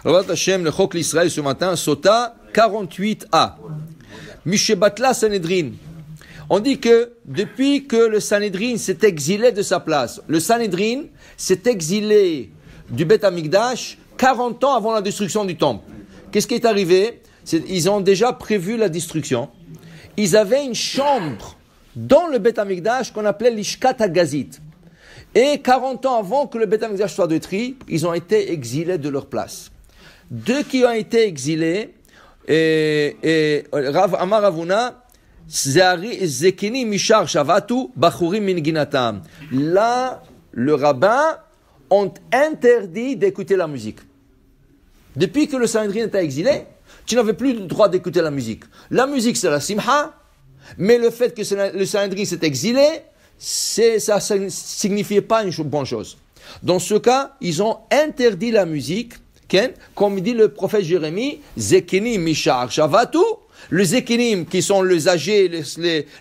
Alors, Hachem, le Chok l'Israël ce matin, Sota 48a. Mishebatla Sanhedrin. On dit que depuis que le Sanhedrin s'est exilé de sa place, le Sanhedrin s'est exilé du Beth Amikdash 40 ans avant la destruction du temple. Qu'est-ce qui est arrivé? Ils ont déjà prévu la destruction. Ils avaient une chambre dans le Beth Amikdash qu'on appelait l'Ishkat HaGazit. Et 40 ans avant que le Beth Amikdash soit détruit, ils ont été exilés de leur place. Deux qui ont été exilés, Rav Amar Ravuna, Zekini Mishar Shavatu, Bachurim Min Ginatam. Là, le rabbin ont interdit d'écouter la musique. Depuis que le Sanhedrin était exilé, tu n'avais plus le droit d'écouter la musique. La musique, c'est la simha, mais le fait que le Sanhedrin s'est exilé, ça ne signifiait pas une bonne chose. Dans ce cas, ils ont interdit la musique, comme dit le prophète Jérémie, Zekinim Mishar Shavatu. Les Zekinim, qui sont les âgés,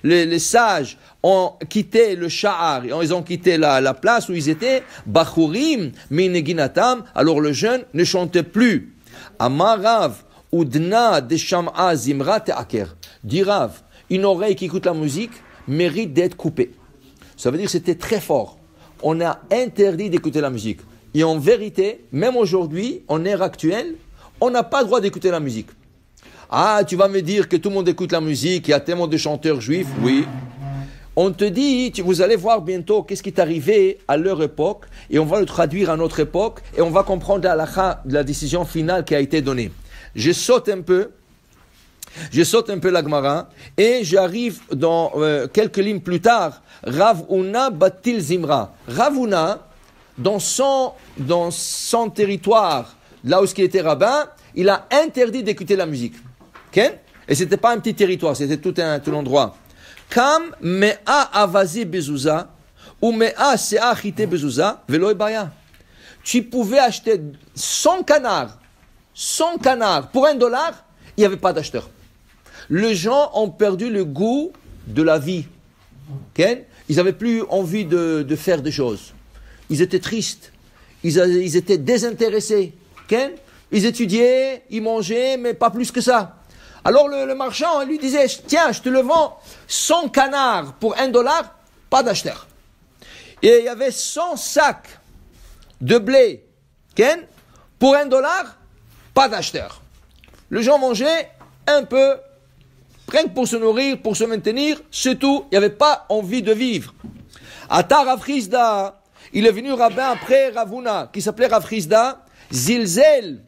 les sages, ont quitté le Sha'ar, ils ont quitté la place où ils étaient, Bachurim Mineginatam, alors le jeune ne chantait plus. Amarav Udna de Sham'a Zimra Te'aker. Dit Rav, une oreille qui écoute la musique mérite d'être coupée. Ça veut dire que c'était très fort. On a interdit d'écouter la musique. Et en vérité, même aujourd'hui, en ère actuelle, on n'a pas le droit d'écouter la musique. Ah, tu vas me dire que tout le monde écoute la musique, il y a tellement de chanteurs juifs. Oui. On te dit, vous allez voir bientôt qu'est-ce qui est arrivé à leur époque, et on va le traduire à notre époque, et on va comprendre la décision finale qui a été donnée. Je saute un peu la Gemara, et j'arrive dans quelques lignes plus tard, Rav Huna Batil Zimra. Rav Huna, dans son territoire, là où il était rabbin, il a interdit d'écouter la musique. Okay? Et ce n'était pas un petit territoire, c'était tout l'endroit. Kam mea avazi bezouza, ou mea sea chite bezouza, velo baya. Tu pouvais acheter 100 canards pour $1, il n'y avait pas d'acheteur. Les gens ont perdu le goût de la vie. Okay? Ils n'avaient plus envie de faire des choses. Ils étaient tristes. Ils étaient désintéressés. Okay? Ils étudiaient, ils mangeaient, mais pas plus que ça. Alors le marchand lui disait, tiens, je te le vends 100 canards pour $1, pas d'acheteur. Et il y avait 100 sacs de blé, okay? Pour $1, pas d'acheteur. Les gens mangeaient un peu, rien que pour se nourrir, pour se maintenir, c'est tout. Il n'y avait pas envie de vivre. Atar Rav Chizda, il est venu rabbin après Rav Huna, qui s'appelait Rav Chizda, Zilzel.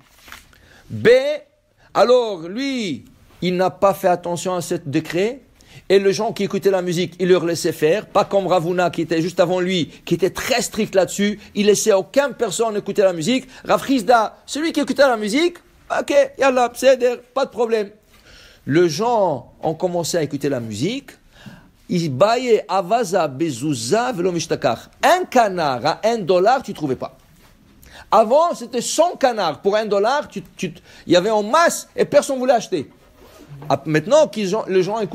Alors lui, il n'a pas fait attention à ce décret, et les gens qui écoutaient la musique, il leur laissait faire, pas comme Rav Huna qui était juste avant lui, qui était très strict là-dessus, il laissait aucune personne écouter la musique. Rav Chizda, celui qui écoutait la musique, ok, yallah, pas de problème. Les gens ont commencé à écouter la musique, ils baillaient avaza bezouza velo mishtakach. Un canard à $1, tu ne trouvais pas. Avant, c'était 100 canards pour $1, il y avait en masse et personne ne voulait acheter. Maintenant, les gens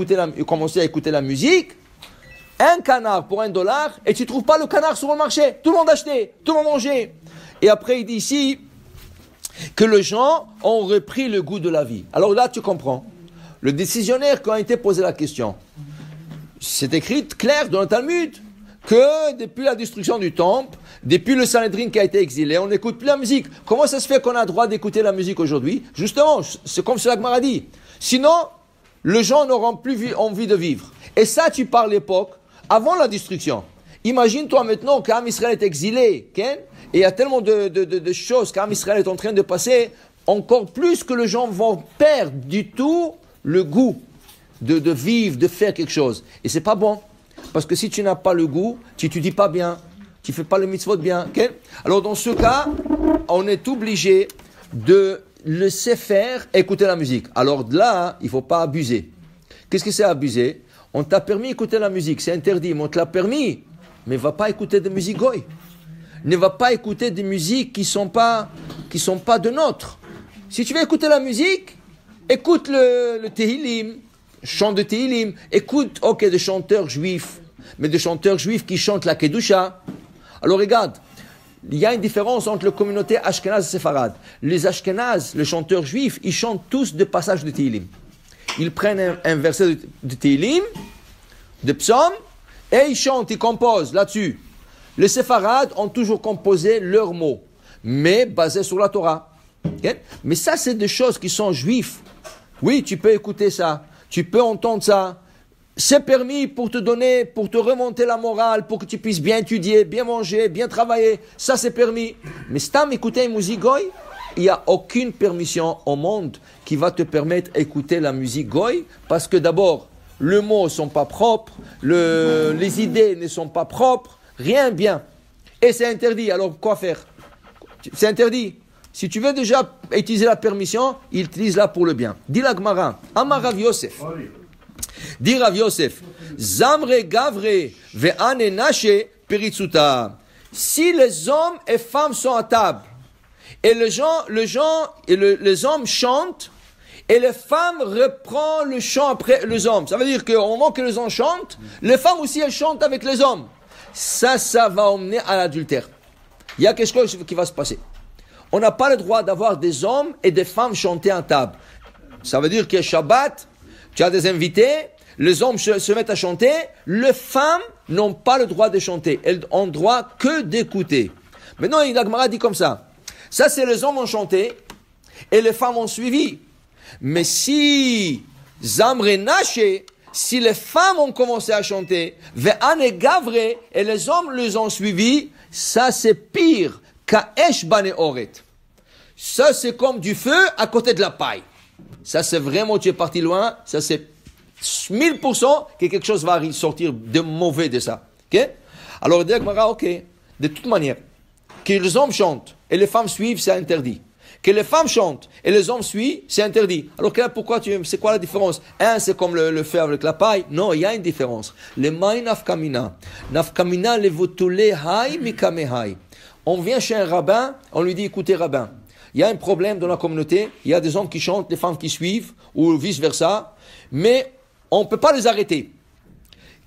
commençaient à écouter la musique, un canard pour $1 et tu ne trouves pas le canard sur le marché. Tout le monde achetait, tout le monde mangeait. Et après, il dit ici que les gens ont repris le goût de la vie. Alors là, tu comprends. Le décisionnaire, quand a été posé la question, c'est écrit clair dans le Talmud que depuis la destruction du temple, depuis le Sanhedrin qui a été exilé, on n'écoute plus la musique. Comment ça se fait qu'on a le droit d'écouter la musique aujourd'hui? Justement, c'est comme cela que Gemara dit. Sinon, les gens n'auront plus envie de vivre. Et ça, tu parles l'époque avant la destruction. Imagine-toi maintenant qu'Am Israël est exilé, et il y a tellement de choses qu'Am Israël est en train de passer, encore plus que les gens vont perdre du tout le goût de vivre, de faire quelque chose. Et c'est pas bon. Parce que si tu n'as pas le goût, tu n'étudies pas bien, tu ne fais pas le mitzvot bien. Okay? Alors dans ce cas, on est obligé de laisser faire écouter la musique. Alors là, il ne faut pas abuser. Qu'est-ce que c'est abuser? On t'a permis d'écouter la musique, c'est interdit, mais on te l'a permis. Mais ne va pas écouter de musique goy. Ne va pas écouter des musiques qui sont pas de nôtres. Si tu veux écouter la musique, écoute le Tehillim, chant de Tehillim, écoute, des chanteurs juifs, mais des chanteurs juifs qui chantent la Kedusha. Alors regarde, il y a une différence entre la communauté Ashkenaz et Séfarade. Les Ashkenaz, les chanteurs juifs, ils chantent tous des passages de Tehillim. Ils prennent un verset de Tehillim, de psaumes, et ils chantent, ils composent là-dessus. Les Séfarades ont toujours composé leurs mots, mais basés sur la Torah. Okay? Mais ça, c'est des choses qui sont juives. Oui, tu peux écouter ça, tu peux entendre ça. C'est permis pour te donner, pour te remonter la morale, pour que tu puisses bien étudier, bien manger, bien travailler. Ça, c'est permis. Mais si tu écouter une musique goy, il n'y a aucune permission au monde qui va te permettre d'écouter la musique goy, parce que d'abord, les mots ne sont pas propres, les idées ne sont pas propres, rien bien. Et c'est interdit, alors quoi faire? C'est interdit. Si tu veux déjà utiliser la permission, utilise-la pour le bien. Dis la Gemara, Amar Rav Yosef. Dis Rav Yosef, Zamre Gavre ve'ane nashe peritzuta. Si les hommes et femmes sont à table, et les hommes chantent, et les femmes reprennent le chant après les hommes. Ça veut dire qu'au moment que les hommes chantent, les femmes aussi elles chantent avec les hommes. Ça va emmener à l'adultère. Il y a quelque chose qui va se passer. On n'a pas le droit d'avoir des hommes et des femmes chanter à table. Ça veut dire que Shabbat, tu as des invités, les hommes se mettent à chanter, les femmes n'ont pas le droit de chanter. Elles ont le droit que d'écouter. Maintenant, la Gemara dit comme ça. Ça, c'est les hommes ont chanté et les femmes ont suivi. Mais si Zamre Nashe, si les femmes ont commencé à chanter, Ve'ane Gavre, et les hommes les ont suivis, ça c'est pire qu'Aesh Bane Oret. Ça c'est comme du feu à côté de la paille. Ça c'est vraiment, tu es parti loin, ça c'est 1000% que quelque chose va sortir de mauvais de ça. Okay? Alors il dit ok, de toute manière, que les hommes chantent et les femmes suivent, c'est interdit. Que les femmes chantent et les hommes suivent, c'est interdit. Alors pourquoi c'est quoi la différence? Un, c'est comme le feu avec la paille. Non, il y a une différence. Le maï nafkamina. Nafkamina le votule hay mikame hay. On vient chez un rabbin, on lui dit, écoutez rabbin, il y a un problème dans la communauté, il y a des hommes qui chantent, des femmes qui suivent, ou vice versa, mais on ne peut pas les arrêter.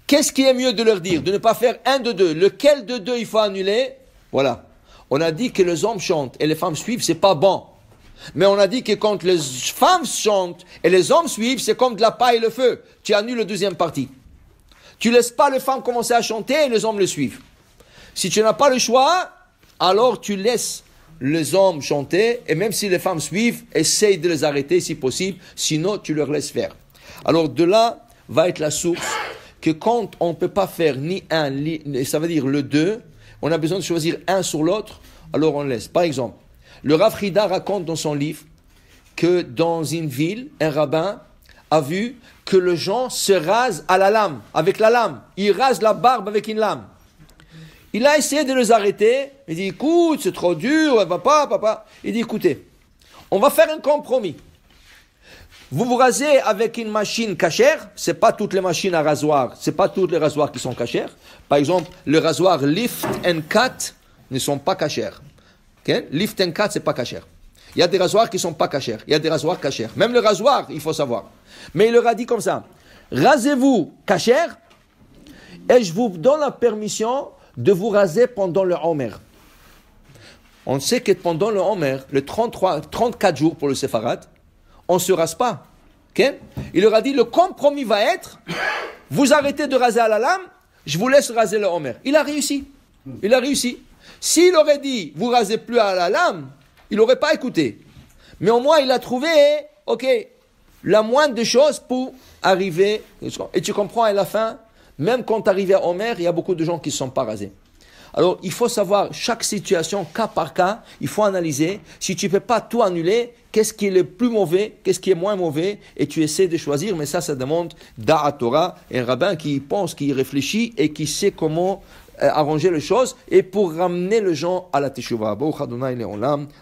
Qu'est-ce qui est mieux de leur dire? De ne pas faire un de deux. Lequel de deux il faut annuler? Voilà. On a dit que les hommes chantent et les femmes suivent, c'est pas bon. Mais on a dit que quand les femmes chantent et les hommes suivent, c'est comme de la paille et le feu. Tu annules la deuxième partie. Tu laisses pas les femmes commencer à chanter et les hommes le suivent. Si tu n'as pas le choix, alors tu laisses les hommes chanter et même si les femmes suivent, essaye de les arrêter si possible, sinon tu leur laisses faire. Alors de là va être la source que quand on ne peut pas faire ni un, ça veut dire le deux, on a besoin de choisir un sur l'autre, alors on laisse. Par exemple, le Rav Frida raconte dans son livre que dans une ville, un rabbin a vu que les gens se rasent à la lame, avec la lame. Ils rasent la barbe avec une lame. Il a essayé de les arrêter. Il dit, écoute, c'est trop dur, papa. Il dit, écoutez, on va faire un compromis. Vous vous rasez avec une machine cachère, c'est pas toutes les machines à rasoir, c'est pas toutes les rasoirs qui sont cachères. Par exemple, le rasoir Lift and Cut ne sont pas cachères. Okay? Lift and Cut, c'est pas cachère. Il y a des rasoirs qui sont pas cachères, il y a des rasoirs cachères. Même le rasoir, il faut savoir. Mais il leur a dit comme ça, rasez-vous cachère et je vous donne la permission de vous raser pendant le Homer. On sait que pendant le Homer, le 34 jours pour le Séfarad, on ne se rase pas. Okay? Il leur a dit, le compromis va être, vous arrêtez de raser à la lame, je vous laisse raser le Homer. Il a réussi. S'il aurait dit, vous rasez plus à la lame, il n'aurait pas écouté. Mais au moins, il a trouvé, la moindre des choses pour arriver. Et tu comprends, à la fin, même quand tu arrives à Homer, il y a beaucoup de gens qui ne sont pas rasés. Alors, il faut savoir, chaque situation, cas par cas, il faut analyser. Si tu ne peux pas tout annuler, qu'est-ce qui est le plus mauvais, qu'est-ce qui est moins mauvais, et tu essaies de choisir, mais ça demande Da'at Torah, un rabbin qui pense, qui réfléchit, et qui sait comment arranger les choses, et pour ramener les gens à la Teshuvah.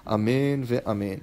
Amen ve Amen.